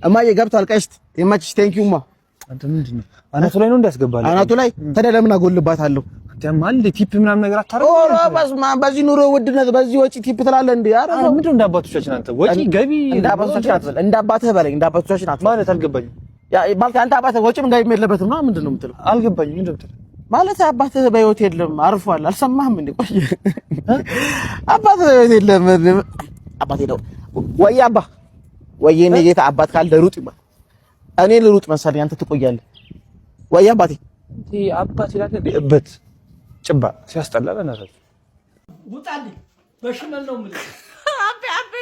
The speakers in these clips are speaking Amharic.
እማዬ ገብቷል ቀሽት ይመችሽ ቴንኪውማ አንተ ምንድነው አናቱ ላይ ነው እንዳስገባለህ አናቱ ላይ ታዲያ ለምን አጎልባታለሁ ደማል ቲፕ ምናምን ነገር አታረግ ኦሮ በስማ በዚህ ኑሮ ውድነት በዚህ ወጪ ቲፕ ትላለህ እንዴ አረ ምንድነው እንዳባቶቻችን አንተ ወጪ ገቢ እንዳባቶቻችን አትበል እንዳባትህ በለኝ እንዳባቶቻችን አትበል ማለት አልገባኝም ያ ማለት አንተ አባትህ ወጪም ገቢ የለበትም ነው ምንድነው የምትለው አልገባኝም ምንድነው የምትለው ማለት አባትህ በህይወት የለም አርፏል አልሰማህም እንዴ ቆይ አባትህ በህይወት የለም አባቴ ነው ወይ አባ ወይ የኔ ጌታ አባት ካልደ ሩጥ ይባል እኔ ልሩጥ መሰለኝ አንተ ትቆያለህ ወይ አባቴ እንዴ አባቴ ይላል እበት ጭባ ሲያስጠላ በእናትህ ውጣልኝ በሽመል ነው የምልህ አቤ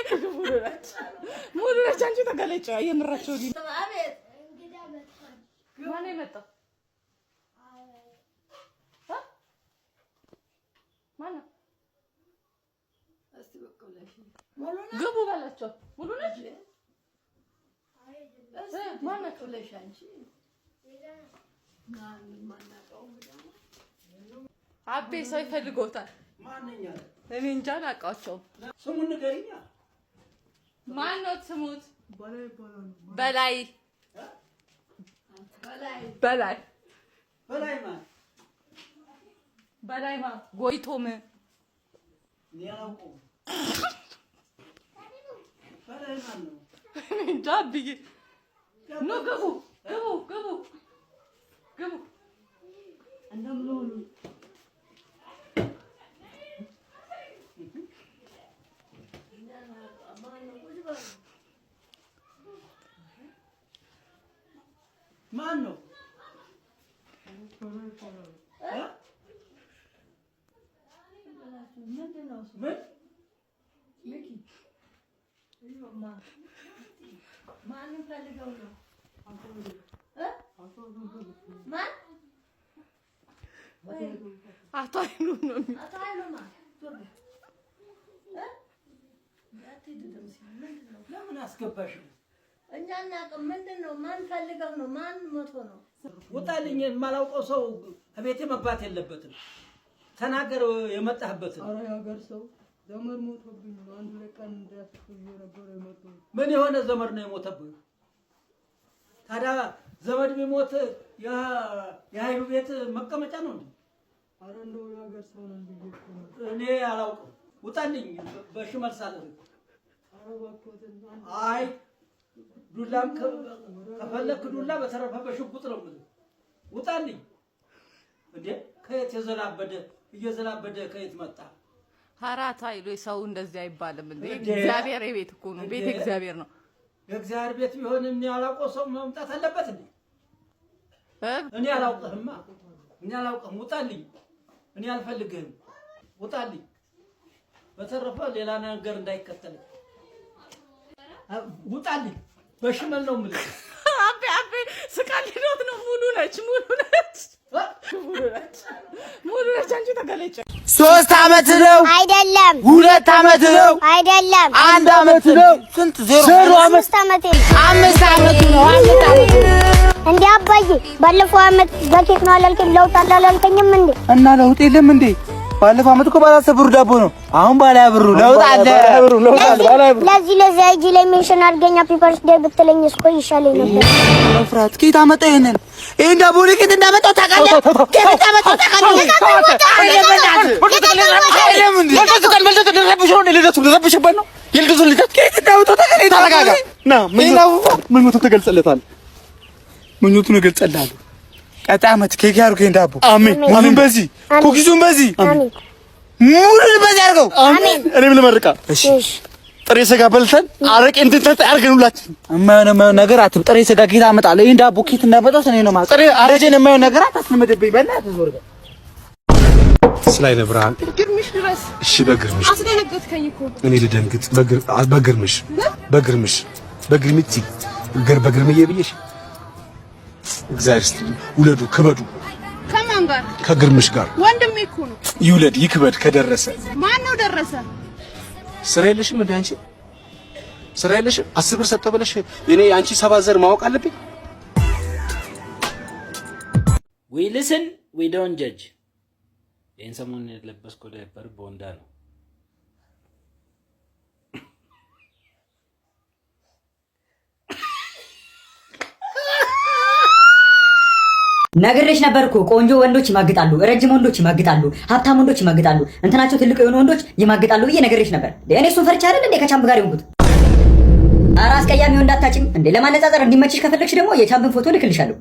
ሙሉነች አንቺ ተገለጨ የምራቸው ዲ አቤት እንግዳ መጣ ማን መጣ ማን እስቲ በቀለሽ ግቡ ባላቸው ሙሉነች ማን ነክለሽ አንቺ ማናቀው አቤ ሰው ይፈልጎታል ማንኛ እኔ እንጃ አላውቃቸውም ስሙን ንገሪኛ ማን ነው ስሙት በላይ ማን ጎይቶም ያውቁ በላይ ማን ነው እንጃ ብዬ ኑ ግቡ እንደምኑ ማን ነው ማን ፈልገው ነው ማን አቶ አይኑ ነው አቶ አይኑ ማለት ለምን አስገባሽው እኛ እናቀም ምንድነው ማን ፈልገው ነው ማን ሞቶ ነው ውጣልኝ የማላውቀው ሰው ከቤቴ መግባት የለበትም ተናገር የመጣህበትን አረ ያገር ሰው ዘመድ ሞቶብኝ ነው አንድ ለቀን እንዳትኩኝ ነበር የመጣው ምን የሆነ ዘመድ ነው የሞተብህ ታዲያ ዘመድ ቢሞት የኃይሉ ቤት መቀመጫ ነው እንዴ አረ እንደው ያገር ሰው ነው እንዴ እኔ አላውቅም ውጣልኝ በሽመል ሳለህ አረ ባኮትን አይ ዱላም ከፈለክ ዱላ በተረፈ በሽጉጥ ነው ማለት ውጣልኝ እንዴ ከየት እየዘላበደ ከየት መጣ ሐራት አይሎ ሰው እንደዚህ አይባልም እንዴ እግዚአብሔር ቤት እኮ ነው ቤት እግዚአብሔር ነው የእግዚአብሔር ቤት ቢሆን እኔ አላውቀው ሰው መምጣት አለበት እንዴ እኔ አላውቅህማ እኔ አላውቅህም ውጣልኝ እኔ አልፈልግህም ውጣልኝ በተረፈ ሌላ ነገር እንዳይከተል ውጣልኝ በሽመል ነው የምልህ አቤ ስቃልዶት ነው ሙሉ ነች አንቺ ተገለጨ 3 አመት ነው አይደለም 2 አመት ነው አይደለም 1 አመት ነው ስንት 0 አመት 5 አመት ነው 5 አመት ነው 5 አመት እንዴ አባዬ ባለፈው አመት በኬት ነው አላልከኝ ለውጥ አላልከኝም እንዴ እና ለውጥ የለም እንዴ ባለፈው አመት እኮ ባለ10 ብር ዳቦ ነው አሁን ባለ ብሩ ለውጥ አለ ለዚህ አይጂ ላይ ሜንሽን አድርገኛ ፒፐርስ ዴይ ብትለኝ እስኮ ይሻለኝ ነበር ፍራት ከየት አመጣ ይሄንን ዳቦ ለከት እንዳመጣው ታውቃለህ ከየት አመጣው ታውቃለህ ምኞቱን እገልጸልሃለሁ ቀጣይ አመት ኬክ ያርገኝ ዳቦ አሜን ሙሉን በዚህ ኩኪሱን በዚህ አሜን ሙሉን በዚህ አርገው አሜን እኔም ልመርቃ እሺ ጥሬ ስጋ በልተን አረቄ እንድንጠጣ ያርገን ሁላችን የማይሆን ነገር አትብ ጥሬ ስጋ ጌታ አመጣለሁ ይሄን ዳቦ ኬት እንዳመጣው እኔ ነው ማለት ጥሬ አረጀን የማይሆን ነገር አታስለምድብኝ በእናትህ ዞር በል ስላይ ለብርሃን ግርምሽ ድረስ እሺ በግርምሽ አስደነገጥከኝ እኮ እኔ ልደንግጥ በግርምሽ በግርምዬ ብዬሽ እግዚአብሔር ይስጥልኝ ውለዱ ክበዱ ከማን ጋር ከግርምሽ ጋር ወንድሜ እኮ ነው ይውለድ ይክበድ ከደረሰ ማን ነው ደረሰ ስራ የለሽም እንዴ አንቺ ስራ የለሽም 10 ብር ሰጠው ብለሽ እኔ አንቺ 7 ዘር ማወቅ አለብኝ we listen we don't judge ይሄን ሰሞኑን የለበስኩት ዳይፐር ቦንዳ ነው ነግሬሽ ነበርኩ። ቆንጆ ወንዶች ይማግጣሉ፣ ረጅም ወንዶች ይማግጣሉ፣ ሀብታም ወንዶች ይማግጣሉ፣ እንትናቸው ትልቅ የሆኑ ወንዶች ይማግጣሉ ብዬ ነግሬሽ ነበር። እኔ እሱን ፈርቻ አይደል እንዴ ከቻምፕ ጋር የሆንኩት? ኧረ አስቀያሚ ወንድ አታጭም እንዴ። ለማነጻጸር እንዲመችሽ ከፈለግሽ ደግሞ የቻምፕን ፎቶ ልክልሻለሁ።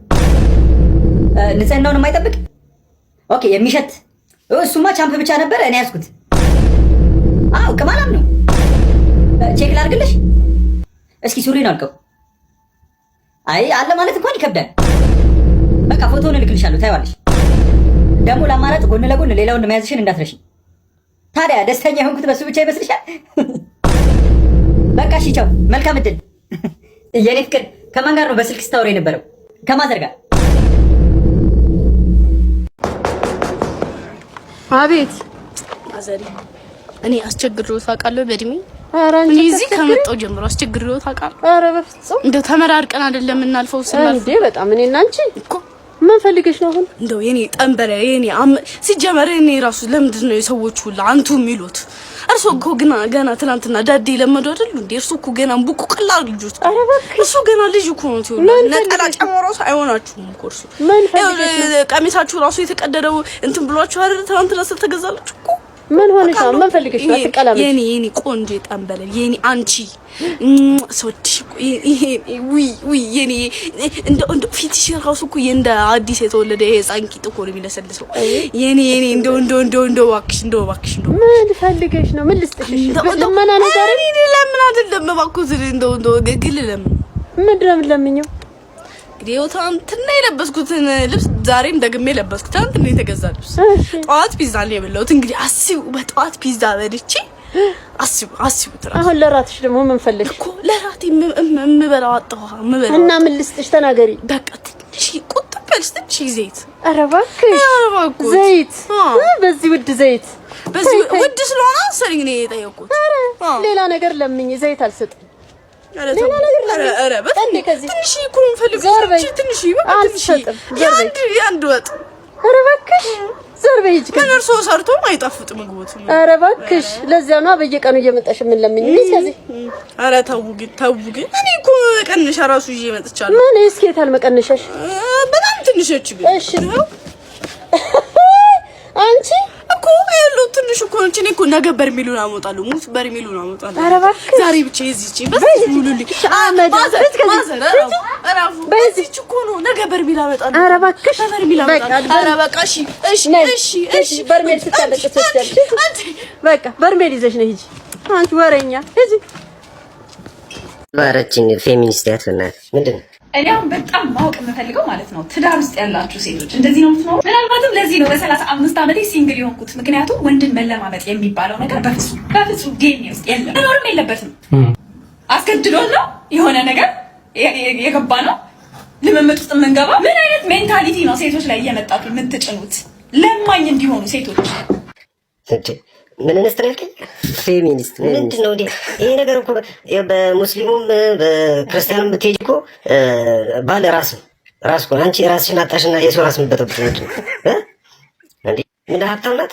ንጽህናውን የማይጠብቅ ኦኬ፣ የሚሸት እሱማ ቻምፕ ብቻ ነበር እኔ ያዝኩት። አው ቅማላም ነው። ቼክ ላድርግልሽ እስኪ። ሱሪን አልቀው። አይ አለ ማለት እንኳን ይከብዳል። በቃ ፎቶውን እልክልሻለሁ ታይዋለሽ። ደግሞ ለአማራጭ ጎን ለጎን ሌላውን መያዝሽን እንዳትረሺ። ታዲያ ደስተኛ የሆንኩት በሱ ብቻ ይመስልሻል? በቃ እሺ ቻው፣ መልካም እድል። የኔ ፍቅር ከማን ጋር ነው በስልክ ስታወሪ የነበረው? ከማዘር ጋር? አቤት ማዘሪ፣ እኔ አስቸግሬው ታውቃለህ በእድሜ? እኔ እዚህ ከመጣሁ ጀምሮ አስቸግሬው ታውቃለህ? ኧረ በፍጹም እንደው ተመራርቀን አይደለም እናልፈው ስላልኩ እንዴ። በጣም እኔ እና አንቺ እኮ ምን ፈልገሽ ነው አሁን? እንደው የኔ ጠንበረ የኔ ሲጀመር እኔ ራሱ ለምንድን ነው የሰዎች ሁሉ አንቱ የሚሉት? እርሶ እኮ ገና ትናንትና ዳዴ ለመዱ አይደል እንዴ? እርሶ እኮ ገና ቡቁ ቀላል ልጆች። ኧረ እባክሽ እሱ ገና ልጅ እኮ ነው ትይው። ነጠላ ጨምሮ አይሆናችሁም እኮ እርሱ። ቀሚሳችሁ ራሱ የተቀደደው እንትን ብሏችሁ አይደል ትናንትና ስለተገዛላችሁ እኮ። ምን ሆነሽ ነው? ምን ፈልገሽ ነው? አትቀላምጪ የኔ ቆንጆ ጠንበለ የኔ አንቺ ሰውድሽ ውይ የኔ እንደ ፊትሽ ራሱ እኮ እንደ አዲስ የተወለደ የህፃን ቂጥ እኮ ነው የሚለሰልሰው። የኔ እንደው እባክሽ ምን ፈልገሽ ነው? ምን ልስጥሽ? ለምን ነገር እኔ ለምን አይደለም እባክህ እንደው ግግል ለምን ምንድነው የምለምኘው? ግዴው ትናንትና የለበስኩትን ልብስ ዛሬም ደግሜ ለበስኩት። ትናንትና የተገዛ ልብስ ጠዋት ፒዛ ላይ የበላሁት። እንግዲህ አስቡ፣ በጠዋት ፒዛ በልቼ አስቡ ትራስ። አሁን ለራትሽ ደግሞ ምን ፈልገሽ እኮ? ለራቴ የምበላው አጣሁ። እና ምን ልስጥሽ? ተናገሪ። በቃ ትንሽ ቁጥብ ያልሽ ትንሽ ዘይት። ኧረ እባክሽ ዘይት? በዚህ ውድ ዘይት? በዚህ ውድ ስለሆነ አሰሪኝ ነው የጠየቁት። ሌላ ነገር ለምኝ፣ ዘይት አልሰጥም። ኧረ በጣም ትንሽ ይኩን ፈልገሽ ትንሽ አልሰጥም። ያንድ ወጥ። ኧረ እባክሽ ዘር በይጅ ከነርሶ ሰርቶ ማይጣፍጥ ምግቦት። ኧረ እባክሽ ለዚያ ነው በየቀኑ እየመጣሽ ምን ለምኝ ስለዚህ። ኧረ ተው ግን እኔ እኮ ቀንሻ ራሱ ይዤ መጥቻለሁ። ምን እስኪ የታል መቀነሻሽ? በጣም ትንሽች ግን። እሺ አንቺ እኮ ያለው ትንሽ እኮ እንጂ እኔ እኮ ነገ በርሜሉን አመጣለሁ፣ ሙት በርሜሉን አመጣለሁ። ኧረ እባክሽ ዛሬ ብቻ እዚህቺ በዚህ ሙሉልኝ ማዘር አራፉ በዚህች እኮ ነው ነገ በርሜል አመጣለሁ። ኧረ እባክሽ በርሜል አመጣለሁ። ኧረ በቃ እሺ በርሜል ስታለቅ ትወስጃለሽ። በቃ በርሜል ይዘሽ ነው ሂጂ። አንቺ ወሬኛ ሂጂ። ባረችኝ ፌሚኒስት ያትናት ምንድነው? እኔ አሁን በጣም ማወቅ የምፈልገው ማለት ነው ትዳር ውስጥ ያላችሁ ሴቶች እንደዚህ ነው የምትኖሩት? ምናልባትም ለዚህ ነው በ35 ዓመቴ ሲንግል የሆንኩት። ምክንያቱም ወንድን መለማመጥ የሚባለው ነገር በፍጹም ዲኤንኤ ውስጥ የለም፣ መኖርም የለበትም። አስገድዶ ነው የሆነ ነገር የገባ ነው ልምምጥ ውስጥ የምንገባ። ምን አይነት ሜንታሊቲ ነው ሴቶች ላይ እየመጣችሁ የምትጭኑት? ለማኝ እንዲሆኑ ሴቶች ምን እንስተናልከኝ? ፌሚኒስት ምንድነው እንዴ? ይሄ ነገር እኮ በሙስሊሙም በክርስቲያኑም ብትሄጂ እኮ ባለ ራስ እኮ አንቺ ራስሽን አጣሽና የሰው ራስ ምበጠብጥ እንዴ? ምን ሀብታም ናት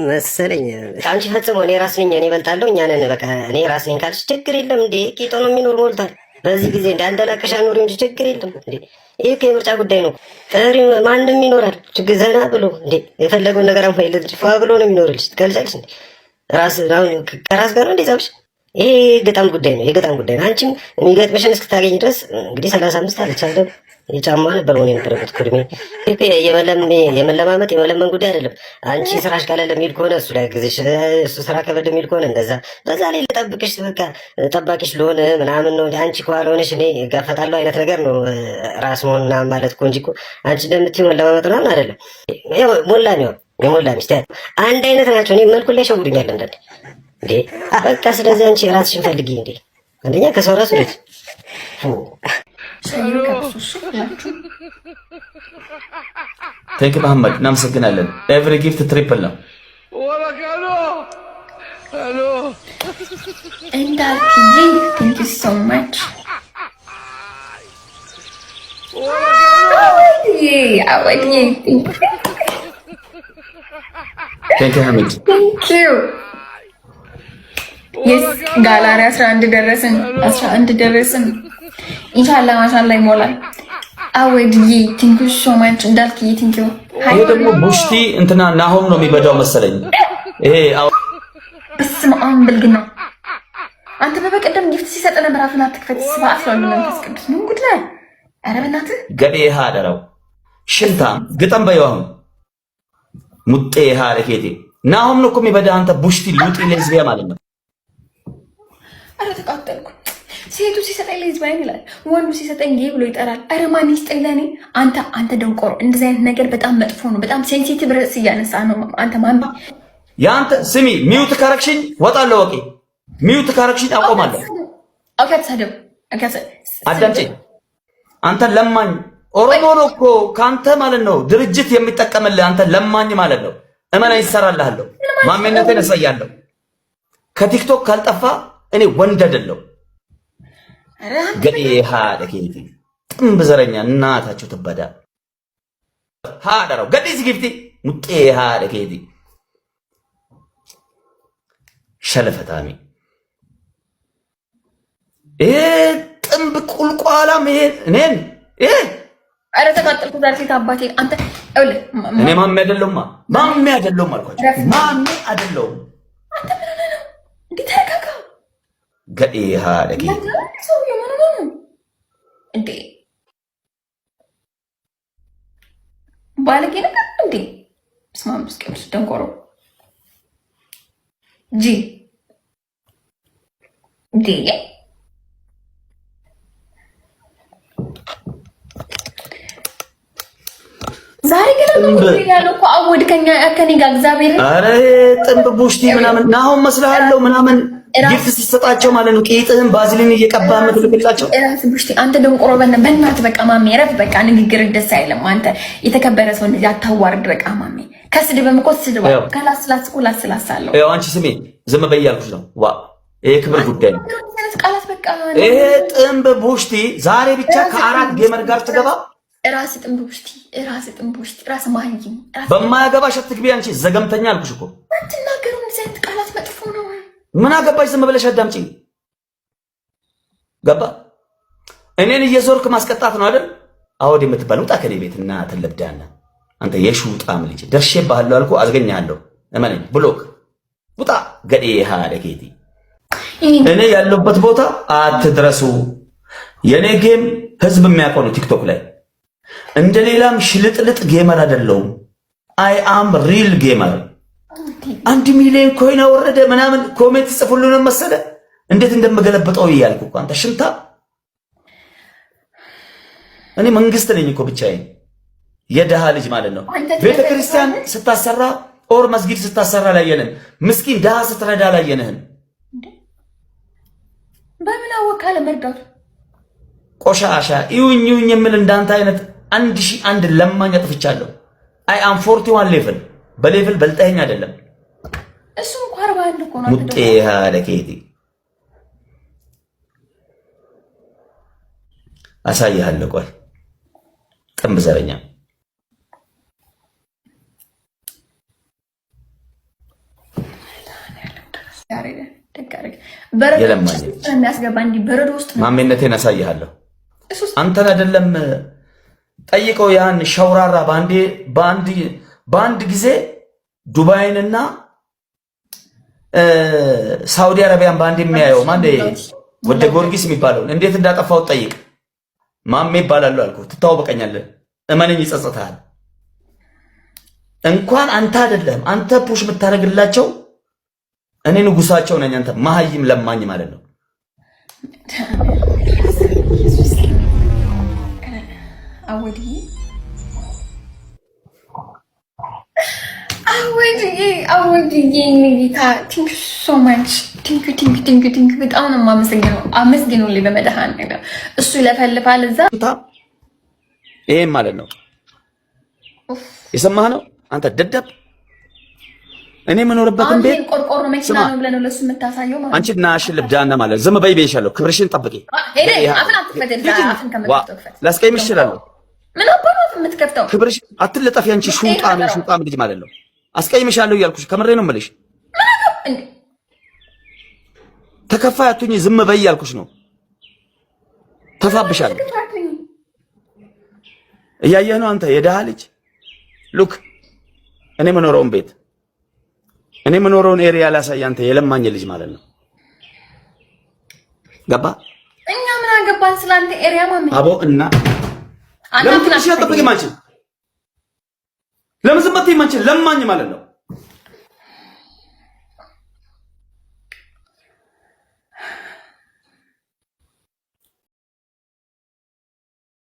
መሰለኝ አንቺ። ፈጽሞ እኔ ራስ ነኝ እኔ እበልጣለሁ እኛ ነን በቃ እኔ ራስ ነኝ ካልሽ ችግር የለም እንዴ። ቂጦ ነው የሚኖር ሞልቷል። በዚህ ጊዜ እንዳንደላቀሻ ኑሪ እንጂ ችግር የለም እንዴ። ይሄ የምርጫ ጉዳይ ነው። ቀሪ ማንም ይኖራል ችግር ዘና ብሎ እንዴ የፈለገውን ነገር አንፋይለት ፏ ብሎ ነው የሚኖርልሽ። ትገልጫለሽ እንዴ ራስ ከራስ ጋር ነው እንዴ ዛብሽ? ይሄ የገጣም ጉዳይ ነው የገጣም ጉዳይ ነው። አንቺም የሚገጥምሽን እስክታገኝ ድረስ እንግዲህ 35 አለች አይደል? የጫማ ነበር ሆነ የነበረበት ኩርሜ የመለማመጥ የመለመን ጉዳይ አይደለም። አንቺ ስራሽ ካላለ የሚል ከሆነ እሱ ላይ ግዝሽ እሱ ስራ ከበደ የሚል ከሆነ እንደዛ በዛ ላይ ልጠብቅሽ በቃ ጠባቂሽ ለሆነ ምናምን ነው። አንቺ ከኋላ ሆነሽ እኔ እጋፈጣለሁ አይነት ነገር ነው ራስ መሆንና ማለት እኮ እንጂ እኮ አንቺ እንደምትይው መለማመጥ ምናምን አይደለም። ሞላ ነው የሞላ ሚስት አንድ አይነት ናቸው። እኔ መልኩ ላይ ሸውዱኛል እንዳለ እንዴ በቃ ስለዚህ አንቺ ራስሽን ፈልጊ እንዴ አንደኛ ከሰው ራስ ልጅ ቴንክ መሐመድ እናመሰግናለን። ኤቭሪ ጊፍት ትሪፕል ነው። እንዳልኩኝ ቴንክ ዩ ሶ ማች ቴንክ ዩ ሐሚድ ቴንክ ዩ የስ ጋላሪ 11 ደረስን ኢንሻአላህ ማሻአላህ ይሞላል። አወድዬ ቲንክ ዩ ሶ ማች እንዳልክዬ ቲንክ ዩ። ይሄ ደግሞ ቡሽቲ እንትና ናሆም ነው የሚበዳው መሰለኝ። ይሄ በስመ አብ ብልግና። አንተ በበቀደም ጊፍት ሲሰጥ ነበር አፍን አትክፈት ስብሐት ለመንፈስ ቅዱስ ምን ጉድ ነው? ኧረ በእናትህ ገዴ ሃደረው ሽንታም ግጠም በይው ሙጤ ሃለኬቴ ናሆም ነው እኮ የሚበዳ አንተ ቡሽቲ ሉጢ ሌዝቢያ ማለት ነው። ኧረ ተቃጠልኩ። ሴቱ ሲሰጠኝ ሌዝቢያን ይላል፣ ወንዱ ሲሰጠኝ ጌይ ብሎ ይጠራል። ኧረ ማን ይስጠኝ ለኔ? አንተ ደንቆሮ፣ እንደዚህ አይነት ነገር በጣም መጥፎ ነው። በጣም ሴንሲቲቭ ርዕስ እያነሳ ነው አንተ ማን ያንተ ስሚ ሚውት ካረክሽኝ ወጣለሁ። ወቂ ሚውት ካረክሽኝ አቆማለሁ። ኦኬ ተሰደብ አዳምጪኝ። አንተ ለማኝ ኦሮሞ ነው እኮ ካንተ ማለት ነው ድርጅት የሚጠቀምልህ አንተ ለማኝ ማለት ነው። እመና ይሰራልሃለሁ። ማንነቴን እሰያለሁ። ከቲክቶክ ካልጠፋ እኔ ወንድ አይደለሁ። ገዴ ሃደኬቲ ጥምብ ዘረኛ እናታችሁ ትበዳ ሃደረው ገዴ ዝግፍቲ ሙጤ ሃደኬቲ ሸለፈታሚ ጥምብ ቁልቋላም እኔን ኧረ ተቃጠልኩ። ዛሬ ሴት አባቴ አንተ እኔ ማሜ አይደለሁማ ማሜ አይደለሁም አልኳቸው። ማሜ አይደለሁም። አንተ ምን ሆነህ ነው? እንዴ ተረጋጋ። ገዴ ሃደኬቲ ሰው የምን ነው እንዴ? ባለጌ ነገር እንዴ? ስማምስ ቅዱስ ደንቆሮ ጂ ዲ ዛሬ ግን ያለው እኮ አወድ ከኛ ከኔ ጋር እግዚአብሔር አረ ጥንብ ቡሽቲ ምናምን ናሆም መስልሃለሁ ምናምን ጊፍት ሲሰጣቸው ማለት ነው። ቂጥህን ባዝሊን እየቀባ የምትልክላቸው እራስ ቡሽቲ አንተ ደንቆሮ በእናትህ በቃ ማሜ ረፍ በቃ ንግግር ደስ አይልም። አንተ የተከበረ ሰው እንደዚህ አታዋርድ በቃ ማሜ። ከስድብም እኮ ስድብ ከላስላስ እኮ ላስላሳለሁ። ያው አንቺ ስሜ ዝም በይ እያልኩሽ ነው። ዋ ይሄ ክብር ጉዳይ ነው። ቃላት በቃ ይሄ ጥንብ ቡሽቲ ዛሬ ብቻ ከአራት ጌመር ጋር ትገባ ራስ ጥንብ ቡሽቲ ራስ ማህይም በማያገባሽ አትግቢ አንቺ ዘገምተኛ አልኩሽ እኮ አትናገሩ። እንደዚህ አይነት ቃላት መጥፎ ነው። ምን አገባሽ? ዝም ብለሽ አዳምጪ። ገባ? እኔን እየዞርክ ማስቀጣት ነው አይደል? አወድ የምትባል ውጣ ከኔ ቤት እና ተለብዳና አንተ የሹጣም ልጅ ደርሼብሃለሁ አልኩ አዝገኛለሁ። እመነኝ ብሎክ ውጣ ገዴ ሃደኬቲ እኔ ያለሁበት ቦታ አትድረሱ። የኔ ጌም ህዝብ የሚያውቀው ነው። ቲክቶክ ላይ እንደሌላም ሽልጥልጥ ጌመር አይደለሁም። አይ አም ሪል ጌመር። 1 ሚሊዮን ኮይን አወረደ ምናምን ኮሜንት ጽፉልኝ መሰለ እንዴት እንደምገለበጠው እያልኩ እኮ አንተ ሽንታ። እኔ መንግስት ነኝ እኮ ብቻዬን የደሃ ልጅ ማለት ነው። ቤተክርስቲያን ስታሰራ ኦር መስጊድ ስታሰራ ላየነን፣ ምስኪን ደሃ ስትረዳ ላየነን። በምን አወቃለ መርዳቱ ቆሻሻ ይሁኝ የምል እንዳንተ አይነት 1001 ለማኝ አጥፍቻለሁ። አይ አም 41 ሌቭል በሌቭል በልጠኝ አይደለም። እሱ እንኳን 41 እኮ ነው። ሙጤ ሃደኬቲ አሳይሃለሁ። ቆይ ጥንብ ዘረኛ በረዶ ውስጥ ማሜነቴን አሳይሃለሁ። አንተን አይደለም ጠይቀው ያን ሸውራራ በአንድ ጊዜ ዱባይንና ሳውዲ አረቢያን በአንድ የሚያየው ማን ወደ ጊዮርጊስ የሚባለውን እንዴት እንዳጠፋው ጠይቅ። ማሜ ይባላል አልኩ። ትታወቀኛለህ። እመነኝ ይጸጽታል። እንኳን አንተ አይደለም አንተ ፑሽ የምታደርግላቸው እኔ ንጉሳቸው ነኝ። አንተ መሀይም ለማኝ ማለት ነው። አወድዬ ጌታ ቲንክ ሶ ማች ቲንክ በጣም ነው የማመሰግነው። አመስግኑልኝ በመድኃኒዓለም እሱ ይለፈልፋል እዛ ይሄን ማለት ነው። የሰማህ ነው አንተ ደደብ። እኔ የምኖርበትን ቤት ቆርቆሮ መኪና ነው ብለህ ነው ለሱ የምታሳየው ማለት አንቺ ናሽ ልብዳና ማለት ዝም በይ ብዬሻለሁ። ክብርሽን ጠብቂ። ላስቀይምሽ እችላለሁ። ምን አባራት የምትከፍተው ክብርሽ አትለጠፊ። አንቺ ሹጣም ልጅ ማለት ነው። አስቀይምሻለሁ እያልኩሽ ከምሬ ነው የምልሽ። ተከፋይ አትሁኝ። ዝም በይ እያልኩሽ ነው። ተፋብሻለሁ። እያየህ ነው አንተ የደሃ ልጅ። ሉክ እኔ የምኖረውን ቤት እኔ የምኖረውን ኤሪያ ላሳይ። አንተ የለማኝ ልጅ ማለት ነው። ገባ? እኛ ምን አገባን ስላንተ ኤሪያ ማምን አቦ እና ለምን ትንሽ ያጠብቅ ማንቺ ለምን ዝም ብትይ ማንቺ ለማኝ ማለት ነው።